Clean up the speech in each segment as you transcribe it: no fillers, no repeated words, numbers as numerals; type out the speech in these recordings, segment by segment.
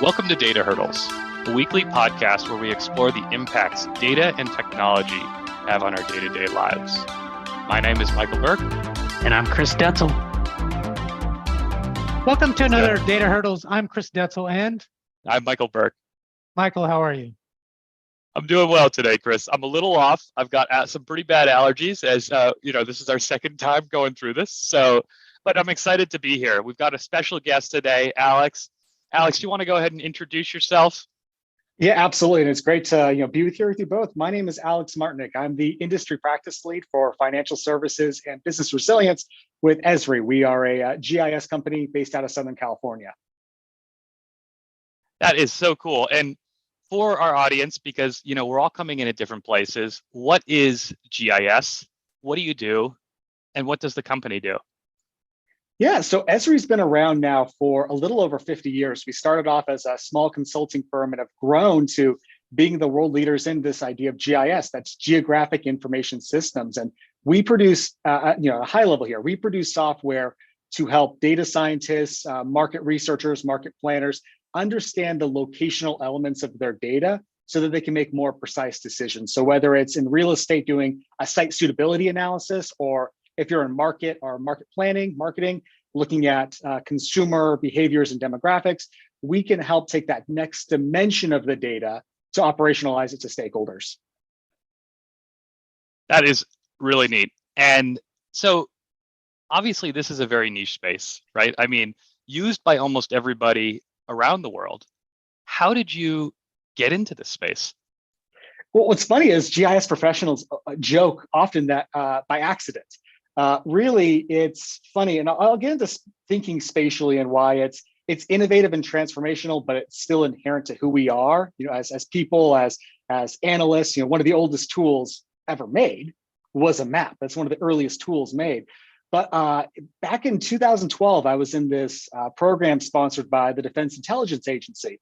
Welcome to Data Hurdles, a weekly podcast where we explore the impacts data and technology have on our day-to-day lives. My name is Michael Burke. And I'm Chris Detzel. Welcome to another Data Hurdles. I'm Chris Detzel, and I'm Michael Burke. Michael, how are you? I'm doing well today, Chris. I'm a little off. I've got some pretty bad allergies, as this is our second time going through this. But I'm excited to be here. We've got a special guest today, Alex. Alex, do you want to go ahead and introduce yourself? Yeah, absolutely. And it's great to be here with you both. My name is Alex Martonik. I'm the industry practice lead for financial services and business resilience with Esri. We are a GIS company based out of Southern California. That is so cool. And for our audience, because we're all coming in at different places, what is GIS? What do you do? And what does the company do? Yeah, so Esri's been around now for a little over 50 years. We started off as a small consulting firm and have grown to being the world leaders in this idea of GIS, that's geographic information systems. And we produce, a high level here, we produce software to help data scientists, market researchers, market planners understand the locational elements of their data so that they can make more precise decisions. So whether it's in real estate doing a site suitability analysis, or if you're in market or market planning, marketing, looking at consumer behaviors and demographics, we can help take that next dimension of the data to operationalize it to stakeholders. That is really neat. And so obviously this is a very niche space, right? I mean, used by almost everybody around the world. How did you get into this space? Well, what's funny is GIS professionals joke often that by accident. Really, it's funny, and I'll get into thinking spatially and why it's innovative and transformational, but it's still inherent to who we are, as people, as analysts. One of the oldest tools ever made was a map. That's one of the earliest tools made. But back in 2012, I was in this program sponsored by the Defense Intelligence Agency.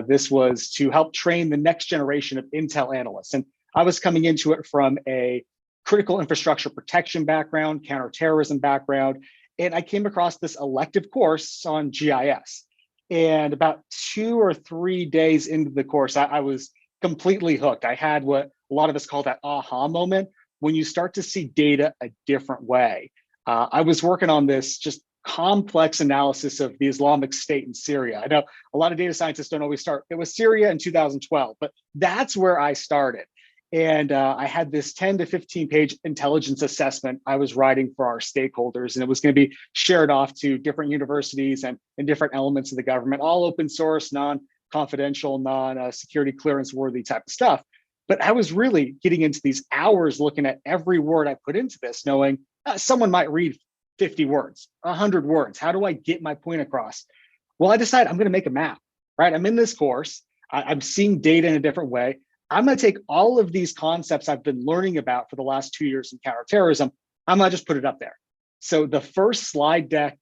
This was to help train the next generation of Intel analysts, and I was coming into it from a critical infrastructure protection background, counterterrorism background, and I came across this elective course on GIS. And about 2 or 3 days into the course, I was completely hooked. I had what a lot of us call that aha moment, when you start to see data a different way. I was working on this just complex analysis of the Islamic State in Syria. I know a lot of data scientists don't always start. It was Syria in 2012, but that's where I started. And I had this 10 to 15 page intelligence assessment I was writing for our stakeholders, and it was going to be shared off to different universities and different elements of the government, all open source, non-confidential, non-security clearance worthy type of stuff. But I was really getting into these hours looking at every word I put into this, knowing someone might read 50 words, 100 words. How do I get my point across? Well, I decided I'm going to make a map, right? I'm in this course. I'm seeing data in a different way. I'm going to take all of these concepts I've been learning about for the last 2 years in counterterrorism. I'm going to just put it up there. So the first slide I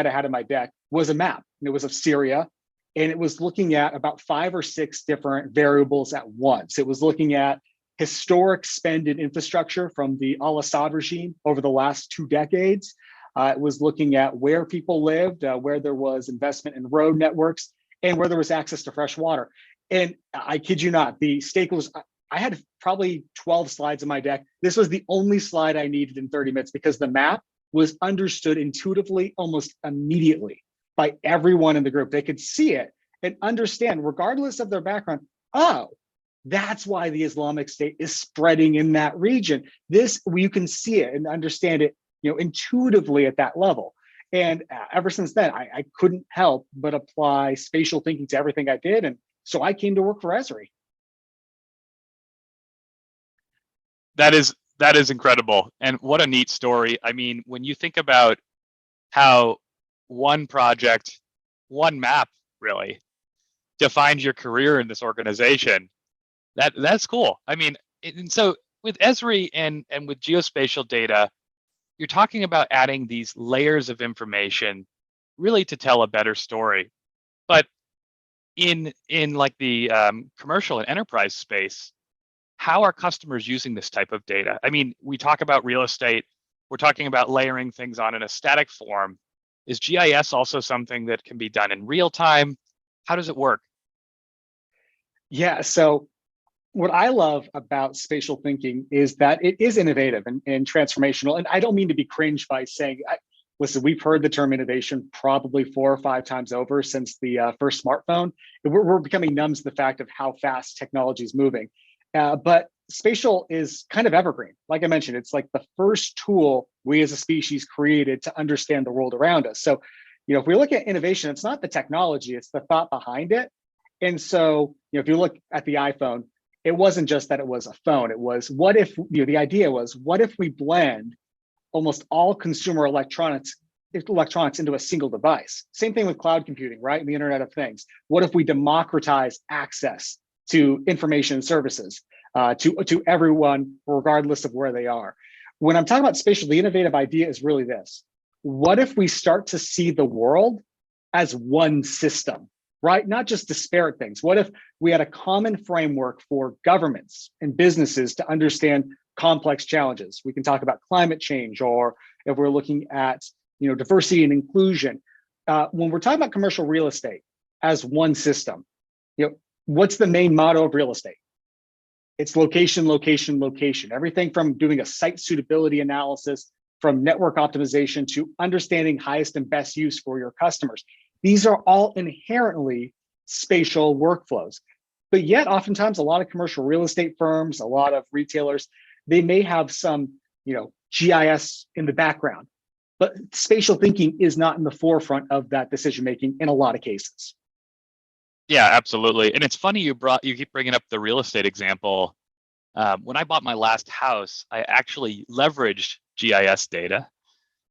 had in my deck was a map. And it was of Syria, and it was looking at about 5 or 6 different variables at once. It was looking at historic spend in infrastructure from the al-Assad regime over the last 2 decades. It was looking at where people lived, where there was investment in road networks, and where there was access to fresh water. And I kid you not, the stakeholders, I had probably 12 slides in my deck. This was the only slide I needed in 30 minutes because the map was understood intuitively almost immediately by everyone in the group. They could see it and understand, regardless of their background, oh, that's why the Islamic State is spreading in that region. You can see it and understand it, intuitively at that level. And ever since then, I couldn't help but apply spatial thinking to everything I did. And so I came to work for Esri. That is incredible. And what a neat story. I mean, when you think about how one project, one map really defined your career in this organization, that's cool. I mean, and so with Esri and with geospatial data, you're talking about adding these layers of information really to tell a better story. But in like the commercial and enterprise space, how are customers using this type of data? I mean, we talk about real estate, we're talking about layering things on in a static form. Is GIS also something that can be done in real time? How does it work? Yeah, so what I love about spatial thinking is that it is innovative and transformational. And I don't mean to be cringe by saying, listen, we've heard the term innovation probably 4 or 5 times over since the first smartphone. We're becoming numb to the fact of how fast technology is moving. But spatial is kind of evergreen. Like I mentioned, it's like the first tool we as a species created to understand the world around us. So, if we look at innovation, it's not the technology, it's the thought behind it. And so, if you look at the iPhone, it wasn't just that it was a phone. It was, what if, the idea was, what if we blend almost all consumer electronics into a single device? Same thing with cloud computing, right? And the Internet of Things. What if we democratize access to information and services to everyone, regardless of where they are? When I'm talking about spatial, the innovative idea is really this. What if we start to see the world as one system, right? Not just disparate things. What if we had a common framework for governments and businesses to understand complex challenges? We can talk about climate change, or if we're looking at diversity and inclusion. When we're talking about commercial real estate as one system, what's the main motto of real estate? It's location, location, location. Everything from doing a site suitability analysis, from network optimization to understanding highest and best use for your customers. These are all inherently spatial workflows. But yet, oftentimes, a lot of commercial real estate firms, a lot of retailers, they may have some, GIS in the background, but spatial thinking is not in the forefront of that decision making in a lot of cases. Yeah, absolutely. And it's funny you keep bringing up the real estate example. When I bought my last house, I actually leveraged GIS data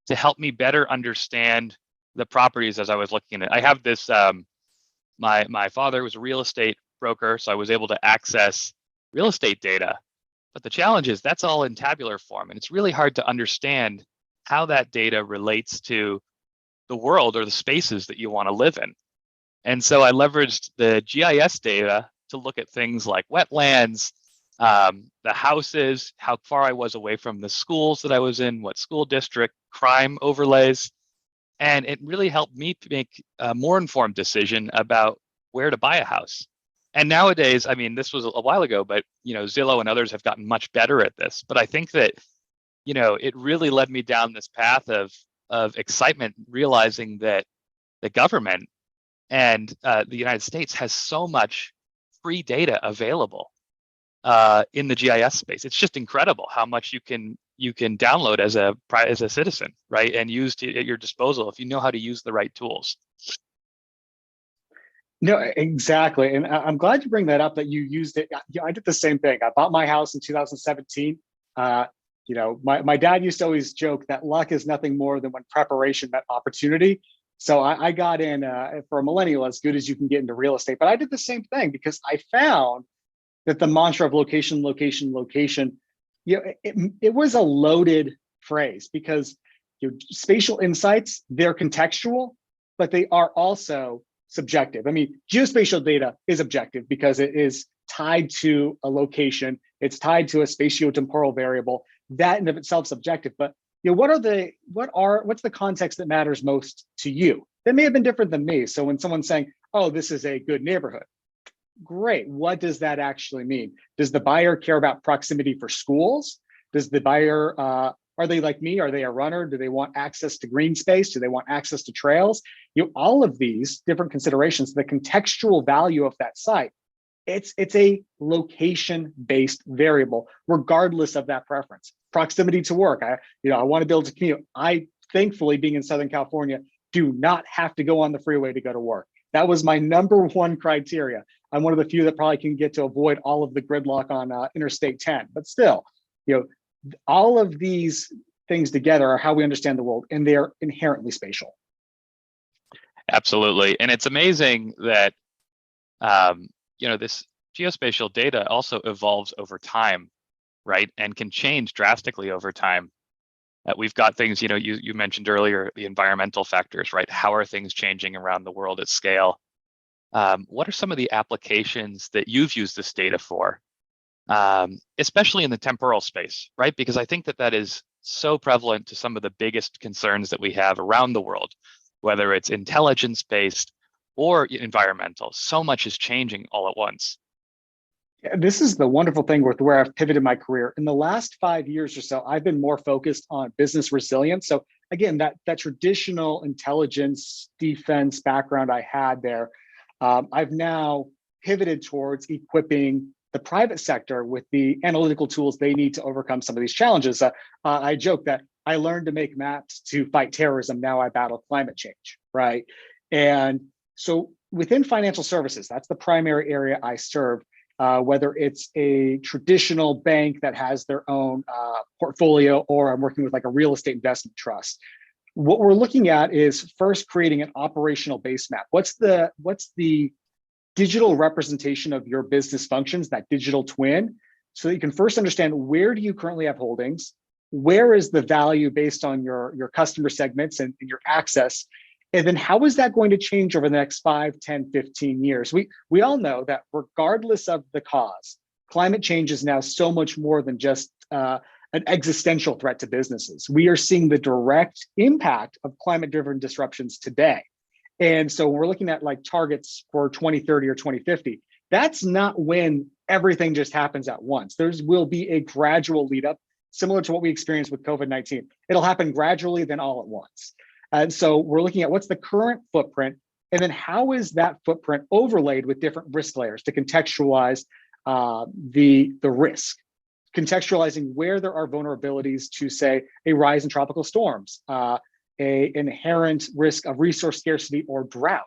to help me better understand the properties as I was looking at it. I have this, my father was a real estate broker, so I was able to access real estate data. But the challenge is that's all in tabular form, and it's really hard to understand how that data relates to the world or the spaces that you want to live in. And so I leveraged the GIS data to look at things like wetlands, the houses, how far I was away from the schools that I was in, what school district, crime overlays. And it really helped me to make a more informed decision about where to buy a house. And nowadays, I mean, this was a while ago, but Zillow and others have gotten much better at this. But I think that, it really led me down this path of excitement, realizing that the government and the United States has so much free data available in the GIS space. It's just incredible how much you can download as a citizen, right, and use at your disposal if you know how to use the right tools. No, exactly. And I'm glad you bring that up, that you used it. I did the same thing. I bought my house in 2017. My dad used to always joke that luck is nothing more than when preparation met opportunity. So I got in for a millennial as good as you can get into real estate. But I did the same thing because I found that the mantra of location, location, location, it was a loaded phrase, because spatial insights, they're contextual, but they are also subjective. I mean, geospatial data is objective because it is tied to a location. It's tied to a spatiotemporal variable. That in of itself is subjective. But what's the context that matters most to you? That may have been different than me. So when someone's saying, "Oh, this is a good neighborhood," great. What does that actually mean? Does the buyer care about proximity for schools? Does the buyer, are they like me? Are they a runner? Do they want access to green space? Do they want access to trails? All of these different considerations, the contextual value of that site, it's a location-based variable, regardless of that preference. Proximity to work. I want to be able to commute. I, thankfully, being in Southern California, do not have to go on the freeway to go to work. That was my number one criteria. I'm one of the few that probably can get to avoid all of the gridlock on Interstate 10. But still, all of these things together are how we understand the world, and they're inherently spatial. Absolutely. And it's amazing that, this geospatial data also evolves over time, right? And can change drastically over time. We've got things, you mentioned earlier, the environmental factors, right? How are things changing around the world at scale? What are some of the applications that you've used this data for, especially in the temporal space, right? Because I think that is so prevalent to some of the biggest concerns that we have around the world, whether it's intelligence-based or environmental. So much is changing all at once. This is the wonderful thing with where I've pivoted my career. In the last 5 years or so, I've been more focused on business resilience. So again, that traditional intelligence defense background I had there, I've now pivoted towards equipping the private sector with the analytical tools they need to overcome some of these challenges. I joke that I learned to make maps to fight terrorism. Now I battle climate change, right? And so within financial services, that's the primary area I serve. Whether it's a traditional bank that has their own portfolio, or I'm working with like a real estate investment trust. What we're looking at is first creating an operational base map. What's the digital representation of your business functions, that digital twin, so that you can first understand where do you currently have holdings, where is the value based on your customer segments and your access, and then how is that going to change over the next 5, 10, 15 years? We all know that regardless of the cause, climate change is now so much more than just an existential threat to businesses. We are seeing the direct impact of climate-driven disruptions today. And so we're looking at like targets for 2030 or 2050. That's not when everything just happens at once. There will be a gradual lead up, similar to what we experienced with COVID-19. It'll happen gradually, then all at once. And so we're looking at what's the current footprint, and then how is that footprint overlaid with different risk layers to contextualize the risk, contextualizing where there are vulnerabilities to, say, a rise in tropical storms, a inherent risk of resource scarcity or drought,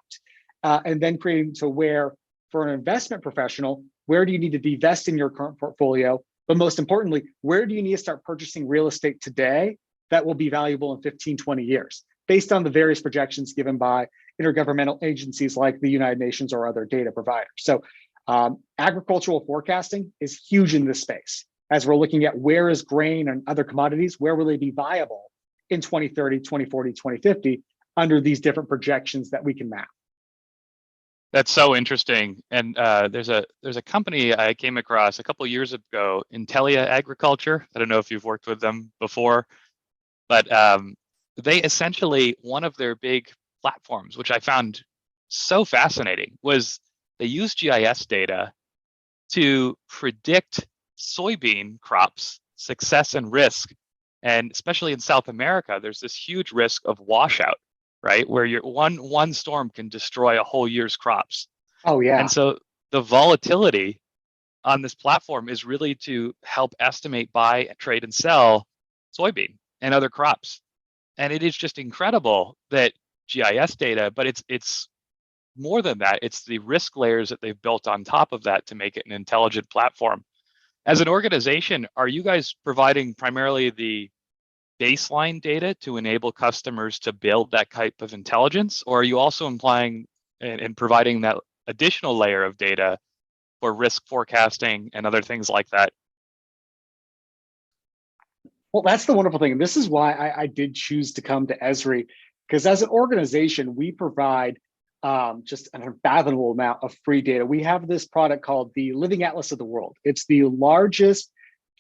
and then creating to where, for an investment professional, where do you need to divest in your current portfolio? But most importantly, where do you need to start purchasing real estate today that will be valuable in 15, 20 years? Based on the various projections given by intergovernmental agencies like the United Nations or other data providers. So agricultural forecasting is huge in this space. As we're looking at where is grain and other commodities, where will they be viable in 2030, 2040, 2050 under these different projections that we can map. That's so interesting. And there's a company I came across a couple years ago, Intelia Agriculture. I don't know if you've worked with them before, but they essentially, one of their big platforms, which I found so fascinating, was they used GIS data to predict soybean crops success and risk. And especially in South America, there's this huge risk of washout, right? Where your one storm can destroy a whole year's crops. Oh yeah. And so the volatility on this platform is really to help estimate, buy, trade, and sell soybean and other crops. And it is just incredible that GIS data, but it's more than that. It's the risk layers that they've built on top of that to make it an intelligent platform. As an organization, are you guys providing primarily the baseline data to enable customers to build that type of intelligence? Or are you also implying and providing that additional layer of data for risk forecasting and other things like that? Well, that's the wonderful thing. And this is why I did choose to come to Esri, because as an organization, we provide just an unfathomable amount of free data. We have this product called the Living Atlas of the World. It's the largest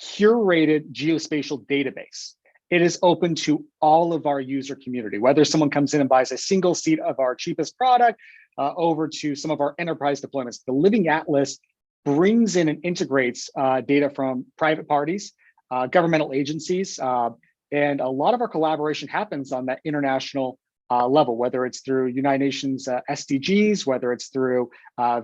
curated geospatial database. It is open to all of our user community, whether someone comes in and buys a single seat of our cheapest product over to some of our enterprise deployments. The Living Atlas brings in and integrates data from private parties, governmental agencies, and a lot of our collaboration happens on that international level, whether it's through United Nations SDGs, whether it's through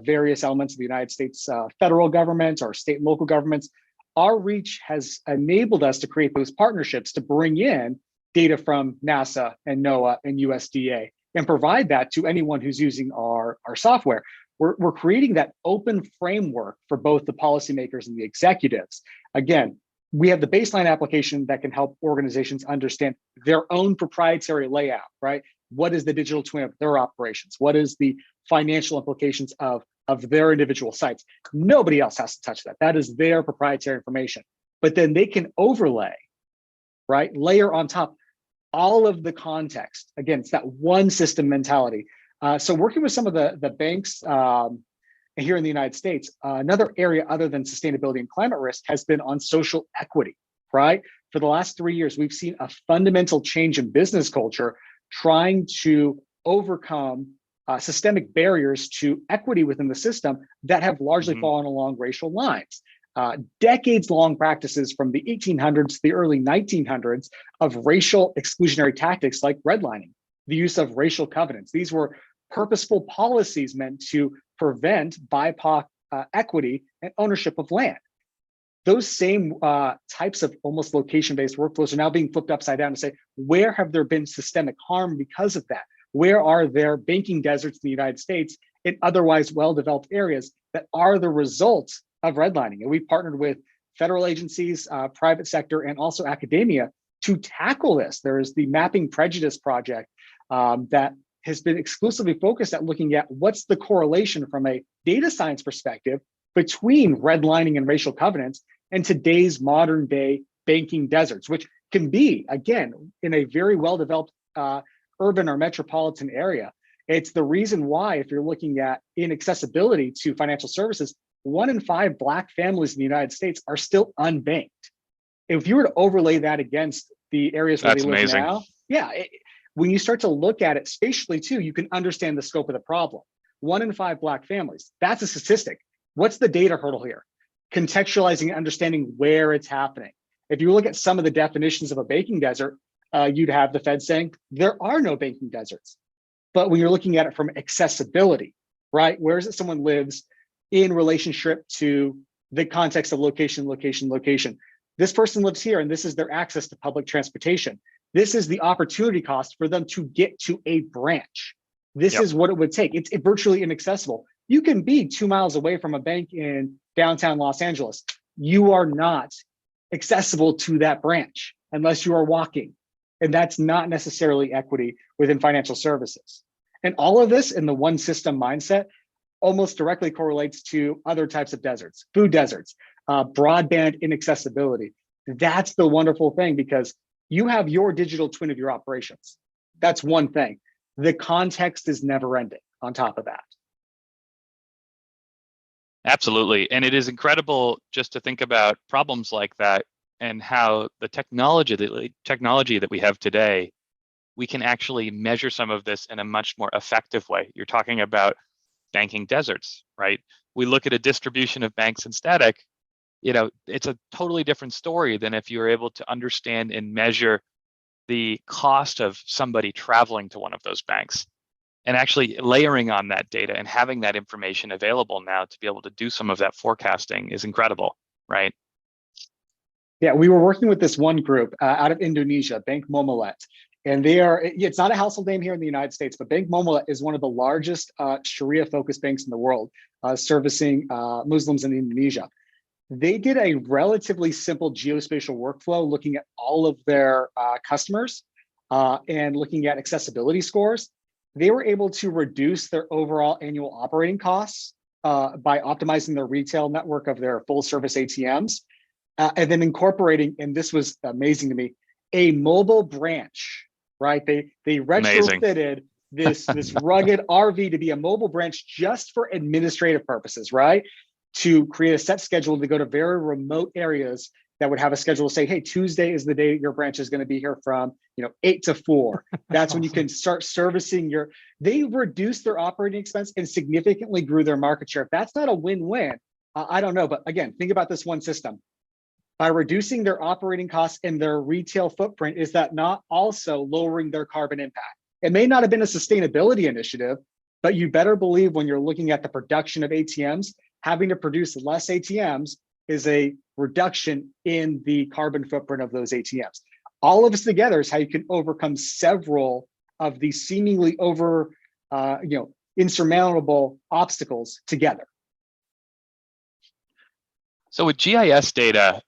various elements of the United States federal government or state and local governments. Our reach has enabled us to create those partnerships to bring in data from NASA and NOAA and USDA and provide that to anyone who's using our software. We're creating that open framework for both the policymakers and the executives. Again, we have the baseline application that can help organizations understand their own proprietary layout, right? What is the digital twin of their operations? What is the financial implications of their individual sites? Nobody else has to touch that. That is their proprietary information. But then they can overlay, right? Layer on top all of the context. Again, it's that one system mentality. So working with some of the banks here in the United States, another area other than sustainability and climate risk has been on social equity, right? For the last 3 years, we've seen a fundamental change in business culture trying to overcome systemic barriers to equity within the system that have largely Mhm. fallen along racial lines. Decades-long practices from the 1800s to the early 1900s of racial exclusionary tactics like redlining, the use of racial covenants. These were purposeful policies meant to prevent BIPOC equity and ownership of land. Those same types of almost location-based workflows are now being flipped upside down to say, where have there been systemic harm because of that? Where are there banking deserts in the United States in otherwise well-developed areas that are the result of redlining? And we partnered with federal agencies, private sector, and also academia to tackle this. There is the Mapping Prejudice Project that has been exclusively focused at looking at what's the correlation from a data science perspective between redlining and racial covenants and today's modern day banking deserts, which can be, again, in a very well-developed urban or metropolitan area. It's the reason why, if you're looking at inaccessibility to financial services, 1 in 5 Black families in the United States are still unbanked. If you were to overlay that against the areas where That's they live amazing. now, when you start to look at it spatially too, you can understand the scope of the problem. 1 in 5 Black families, that's a statistic. What's the data hurdle here? Contextualizing and understanding where it's happening. If you look at some of the definitions of a banking desert, you'd have the Fed saying there are no banking deserts. But when you're looking at it from accessibility, right? Where is it someone lives in relationship to the context of location, location, location? This person lives here and this is their access to public transportation. This is the opportunity cost for them to get to a branch. This is what it would take. It's virtually inaccessible. You can be 2 miles away from a bank in downtown Los Angeles. You are not accessible to that branch unless you are walking. And that's not necessarily equity within financial services. And all of this in the one system mindset almost directly correlates to other types of deserts, food deserts, broadband inaccessibility. That's the wonderful thing, because you have your digital twin of your operations. That's one thing. The context is never ending on top of that. Absolutely. And it is incredible just to think about problems like that and how the technology that we have today, we can actually measure some of this in a much more effective way. You're talking about banking deserts, right? We look at a distribution of banks in static, it's a totally different story than if you're able to understand and measure the cost of somebody traveling to one of those banks. And actually layering on that data and having that information available now to be able to do some of that forecasting is incredible, right? Yeah, we were working with this one group out of Indonesia, Bank Momolet. And it's not a household name here in the United States, but Bank Momolet is one of the largest Sharia-focused banks in the world, servicing Muslims in Indonesia. They did a relatively simple geospatial workflow looking at all of their customers and looking at accessibility scores. They were able to reduce their overall annual operating costs by optimizing their retail network of their full service ATMs, and then incorporating, and this was amazing to me, a mobile branch, right? They retrofitted this rugged RV to be a mobile branch just for administrative purposes, right? To create a set schedule to go to very remote areas that would have a schedule to say, hey, Tuesday is the day your branch is going to be here from 8 to 4. That's when you can start servicing they reduced their operating expense and significantly grew their market share. If that's not a win-win, I don't know. But again, think about this one system. By reducing their operating costs and their retail footprint, is that not also lowering their carbon impact? It may not have been a sustainability initiative, but you better believe when you're looking at the production of ATMs, having to produce less ATMs is a reduction in the carbon footprint of those ATMs. All of this together is how you can overcome several of these seemingly insurmountable obstacles together. So with GIS data,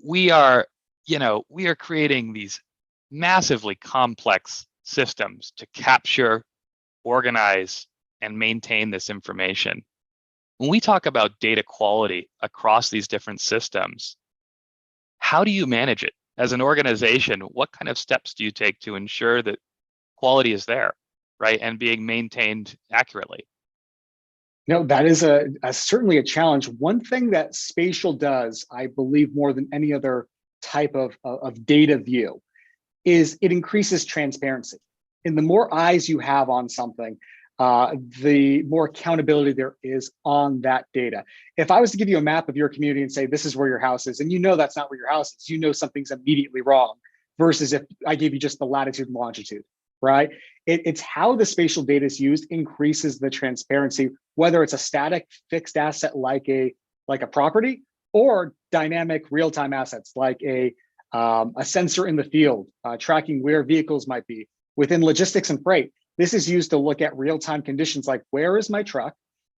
we are creating these massively complex systems to capture, organize, and maintain this information. When we talk about data quality across these different systems, how do you manage it? As an organization, what kind of steps do you take to ensure that quality is there, right, and being maintained accurately? No, that is certainly a challenge. One thing that spatial does, I believe more than any other type of data view, is it increases transparency. And the more eyes you have on something, the more accountability there is on that data. If I was to give you a map of your community and say, this is where your house is, and you know that's not where your house is, you know something's immediately wrong, versus if I gave you just the latitude and longitude, right? It's how the spatial data is used increases the transparency, whether it's a static fixed asset like a property, or dynamic real-time assets like a sensor in the field, tracking where vehicles might be. Within logistics and freight, this is used to look at real-time conditions like, where is my truck?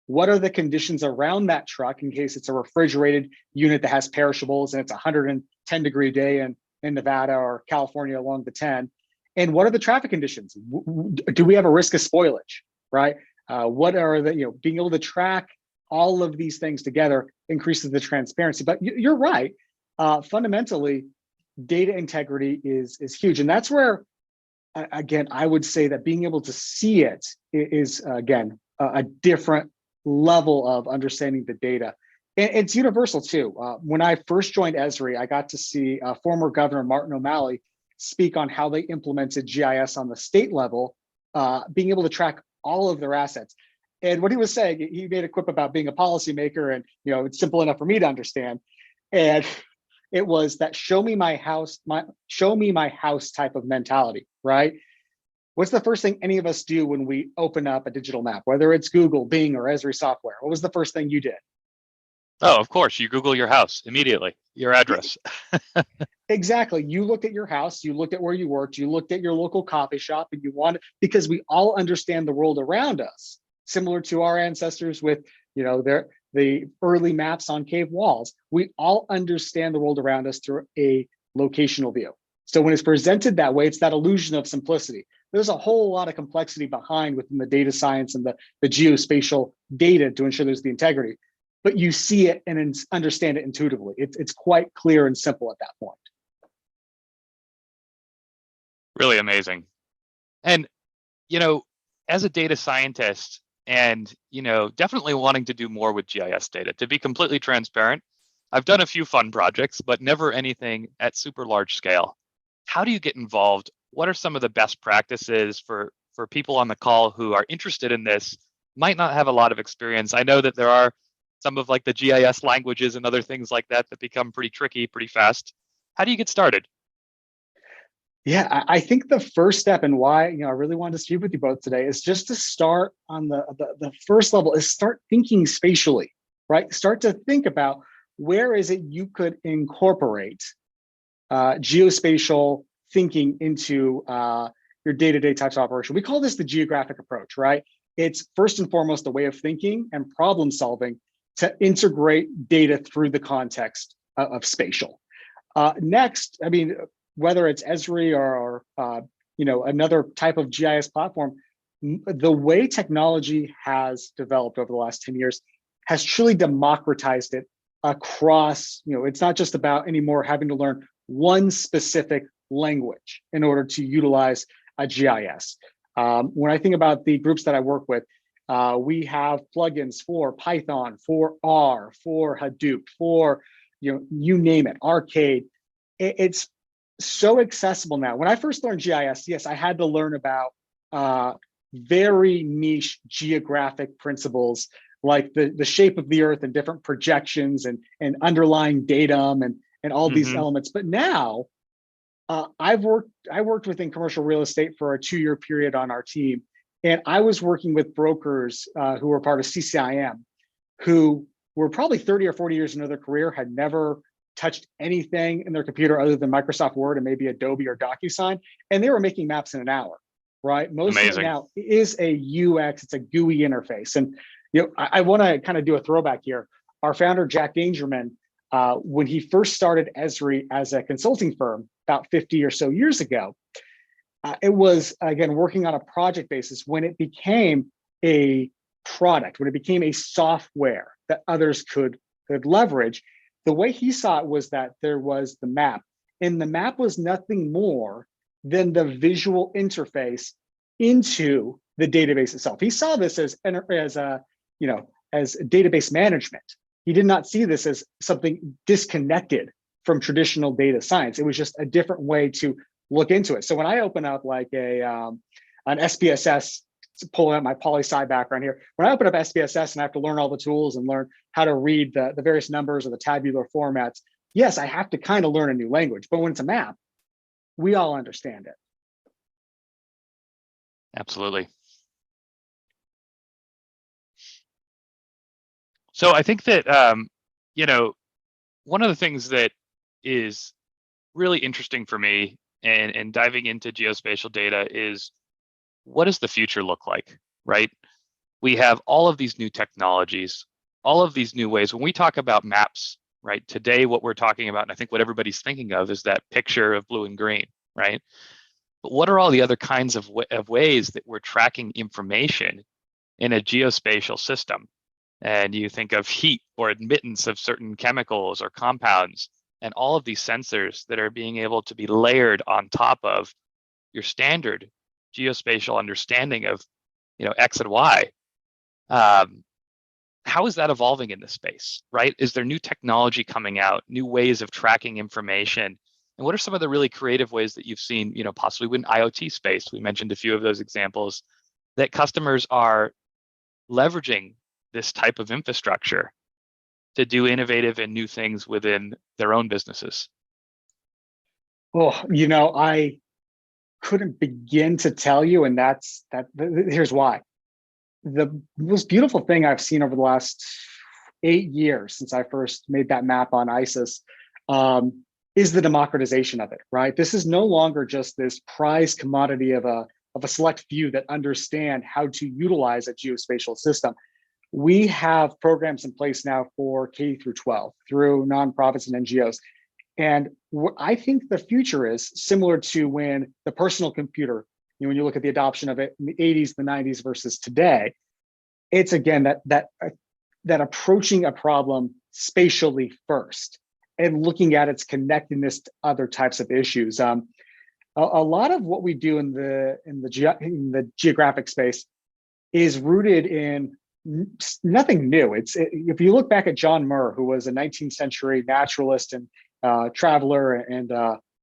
What are the conditions around that truck in case it's a refrigerated unit that has perishables and it's a 110-degree day in Nevada or California along the 10? And what are the traffic conditions? Do we have a risk of spoilage, right? What are the, being able to track all of these things together increases the transparency. But you're right. Fundamentally, data integrity is huge. And that's where, again, I would say that being able to see it is, again, a different level of understanding the data. And it's universal too. When I first joined Esri, I got to see former Governor Martin O'Malley speak on how they implemented GIS on the state level, being able to track all of their assets. And what he was saying, he made a quip about being a policymaker, and it's simple enough for me to understand. And it was that show me my house type of mentality, right? What's the first thing any of us do when we open up a digital map, whether it's Google, Bing, or Esri software? What was the first thing you did? Oh, of course, you Google your house immediately, your address. Exactly. You looked at your house, you looked at where you worked, you looked at your local coffee shop, and because we all understand the world around us, similar to our ancestors with, the early maps on cave walls. We all understand the world around us through a locational view. So when it's presented that way, it's that illusion of simplicity. There's a whole lot of complexity behind within the data science and the geospatial data to ensure there's the integrity. But you see it and understand it intuitively. It's quite clear and simple at that point. Really amazing. And, as a data scientist and, definitely wanting to do more with GIS data, to be completely transparent, I've done a few fun projects, but never anything at super large scale. How do you get involved? What are some of the best practices for people on the call who are interested in this, might not have a lot of experience? I know that there are some of the GIS languages and other things like that become pretty tricky pretty fast. How do you get started? Yeah, I think the first step, and why I really wanted to speak with you both today, is just to start on the first level, is start thinking spatially, right? Start to think about where is it you could incorporate geospatial thinking into your day-to-day types of operation. We call this the geographic approach, right? It's first and foremost a way of thinking and problem solving to integrate data through the context of spatial. Next, whether it's Esri or another type of GIS platform, the way technology has developed over the last 10 years has truly democratized it across, it's not just about anymore having to learn one specific language in order to utilize a GIS. When I think about the groups that I work with, we have plugins for Python, for R, for Hadoop, for you name it, Arcade. It's so accessible now. When I first learned GIS, yes, I had to learn about very niche geographic principles like the shape of the earth and different projections and underlying datum and all these elements. But now I worked within commercial real estate for a 2-year period on our team. And I was working with brokers who were part of CCIM, who were probably 30 or 40 years into their career, had never touched anything in their computer other than Microsoft Word and maybe Adobe or DocuSign, and they were making maps in an hour, right? Most of it now is a UX, it's a GUI interface. And I want to kind of do a throwback here. Our founder, Jack Dangerman, when he first started Esri as a consulting firm about 50 or so years ago, it was, again, working on a project basis. When it became a product, when it became a software that others could leverage, the way he saw it was that there was the map, and the map was nothing more than the visual interface into the database itself. He saw this as database management. He did not see this as something disconnected from traditional data science. It was just a different way to look into it. So when I open up like an SPSS pulling out my poli-sci background here. When I open up SPSS and I have to learn all the tools and learn how to read the various numbers or the tabular formats, yes, I have to kind of learn a new language. But when it's a map, we all understand it. Absolutely. So I think that, one of the things that is really interesting for me and diving into geospatial data is, what does the future look like, right? We have all of these new technologies, all of these new ways. When we talk about maps, right, today what we're talking about, and I think what everybody's thinking of, is that picture of blue and green, right? But what are all the other kinds of ways that we're tracking information in a geospatial system? And you think of heat or admittance of certain chemicals or compounds, and all of these sensors that are being able to be layered on top of your standard geospatial understanding of, X and Y. How is that evolving in this space, right? Is there new technology coming out, new ways of tracking information? And what are some of the really creative ways that you've seen, possibly in IoT space? We mentioned a few of those examples that customers are leveraging this type of infrastructure to do innovative and new things within their own businesses. Oh, I couldn't begin to tell you, and here's why. The most beautiful thing I've seen over the last 8 years since I first made that map on ISIS is the democratization of it, right? This is no longer just this prized commodity of a select few that understand how to utilize a geospatial system. We have programs in place now for K through 12 through nonprofits and NGOs. And I think the future is similar to when the personal computer, when you look at the adoption of it in the 80s, the 90s versus today, it's again that approaching a problem spatially first and looking at its connectedness to other types of issues. A lot of what we do in the geographic space is rooted in nothing new. If you look back at John Muir, who was a 19th century naturalist and traveler and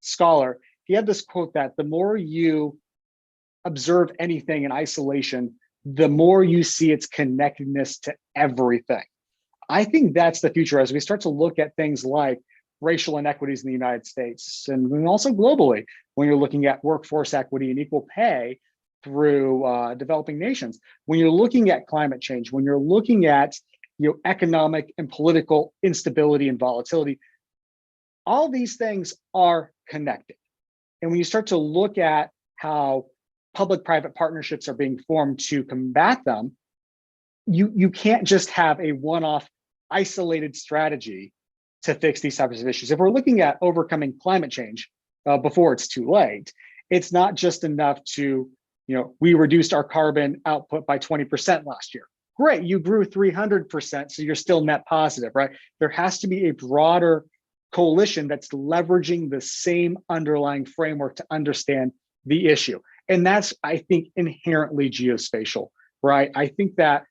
scholar, he had this quote that the more you observe anything in isolation, the more you see its connectedness to everything. I think that's the future as we start to look at things like racial inequities in the United States and also globally, when you're looking at workforce equity and equal pay through developing nations, when you're looking at climate change, when you're looking at economic and political instability and volatility, all these things are connected. And when you start to look at how public-private partnerships are being formed to combat them, you can't just have a one-off isolated strategy to fix these types of issues. If we're looking at overcoming climate change before it's too late, it's not just enough to, we reduced our carbon output by 20% last year. Great, you grew 300%, so you're still net positive, right? There has to be a broader coalition that's leveraging the same underlying framework to understand the issue. And that's, I think, inherently geospatial, right? I think that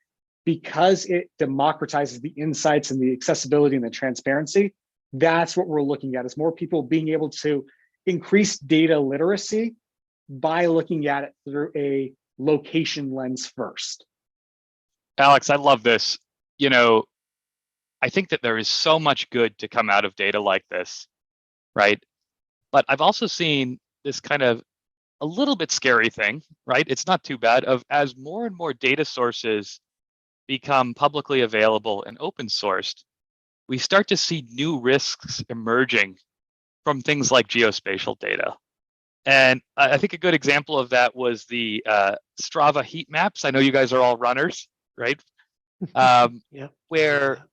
because it democratizes the insights and the accessibility and the transparency, that's what we're looking at, is more people being able to increase data literacy by looking at it through a location lens first. Alex, I love this. I think that there is so much good to come out of data like this, right? But I've also seen this kind of a little bit scary thing, right? It's not too bad, of as more and more data sources become publicly available and open sourced, we start to see new risks emerging from things like geospatial data. And I think a good example of that was the Strava heat maps. I know you guys are all runners, right? Where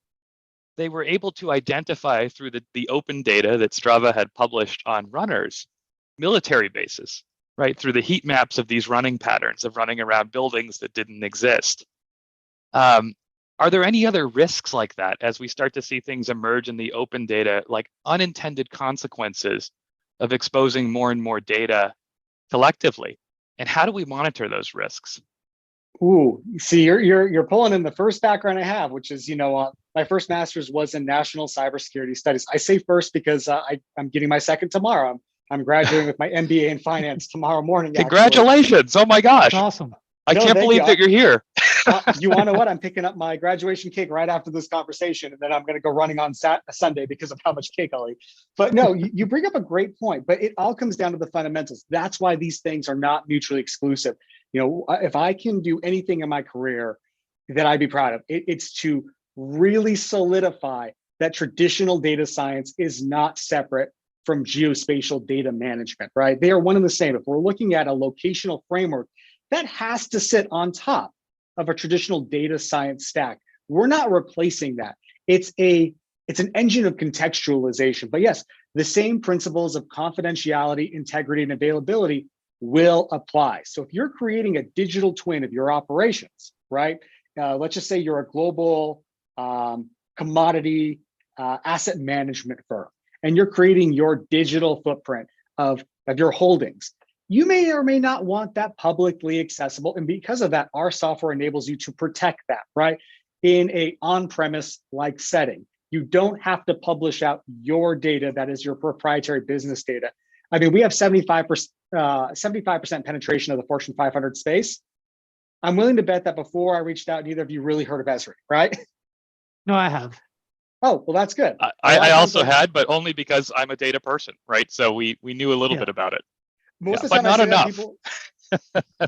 they were able to identify through the open data that Strava had published on runners, military bases, right? Through the heat maps of these running patterns of running around buildings that didn't exist. Are there any other risks like that as we start to see things emerge in the open data, like unintended consequences of exposing more and more data collectively? And how do we monitor those risks? Ooh, see, you're pulling in the first background I have, which is, my first master's was in national cybersecurity studies. I say first because I'm getting my second tomorrow. I'm graduating with my MBA in finance tomorrow morning. Congratulations! Actually. Oh my gosh! That's awesome. I No, can't thank believe you. that you're here. You want to know what? I'm picking up my graduation cake right after this conversation, and then I'm going to go running on Sunday because of how much cake I'll eat. But no, you bring up a great point, but it all comes down to the fundamentals. That's why these things are not mutually exclusive. You know, if I can do anything in my career that I'd be proud of, it's to really solidify that traditional data science is not separate from geospatial data management, right? They are one and the same. If we're looking at a locational framework, that has to sit on top of a traditional data science stack. We're not replacing that. It's an engine of contextualization. But yes, the same principles of confidentiality, integrity, and availability will apply. So if you're creating a digital twin of your operations, right? Let's just say you're a global commodity asset management firm, and you're creating your digital footprint of your holdings. You may or may not want that publicly accessible. And because of that, our software enables you to protect that, right? In a on-premise like setting. You don't have to publish out your data that is your proprietary business data. I mean, we have 75% penetration of the Fortune 500 space. I'm willing to bet that before I reached out, neither of you really heard of Esri, right? No, I have. Oh, well, that's good. I also had, but only because I'm a data person, right? So we knew a little Yeah. bit about it. Most of the But time I not say that, enough. people,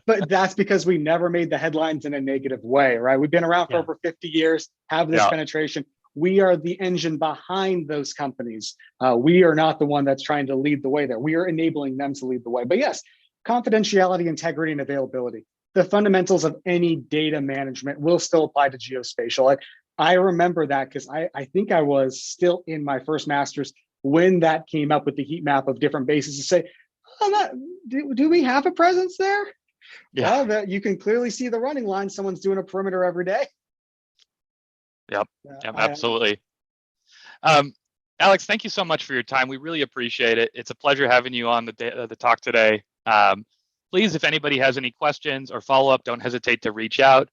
but that's because we never made the headlines in a negative way, right? We've been around for over 50 years, have this penetration. We are the engine behind those companies. We are not the one that's trying to lead the way there. We are enabling them to lead the way. But yes, confidentiality, integrity, and availability. The fundamentals of any data management will still apply to geospatial. I remember that because I think I was still in my first master's when that came up with the heat map of different bases to say, do we have a presence there? Yeah. Well, you can clearly see the running line. Someone's doing a perimeter every day. Yep, absolutely. Alex, thank you so much for your time. We really appreciate it. It's a pleasure having you on the talk today. Please, if anybody has any questions or follow-up, don't hesitate to reach out.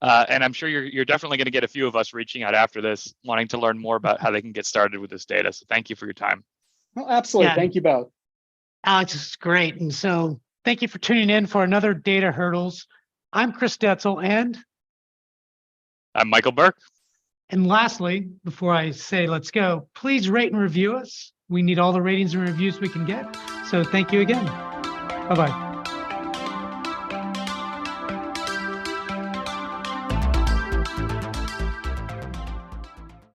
And I'm sure you're definitely going to get a few of us reaching out after this, wanting to learn more about how they can get started with this data. So thank you for your time. Well, absolutely. Yeah. Thank you both. Alex, this is great. And so thank you for tuning in for another Data Hurdles. I'm Chris Detzel, and I'm Michael Burke. And lastly, before I say let's go, please rate and review us. We need all the ratings and reviews we can get. So thank you again. Bye-bye.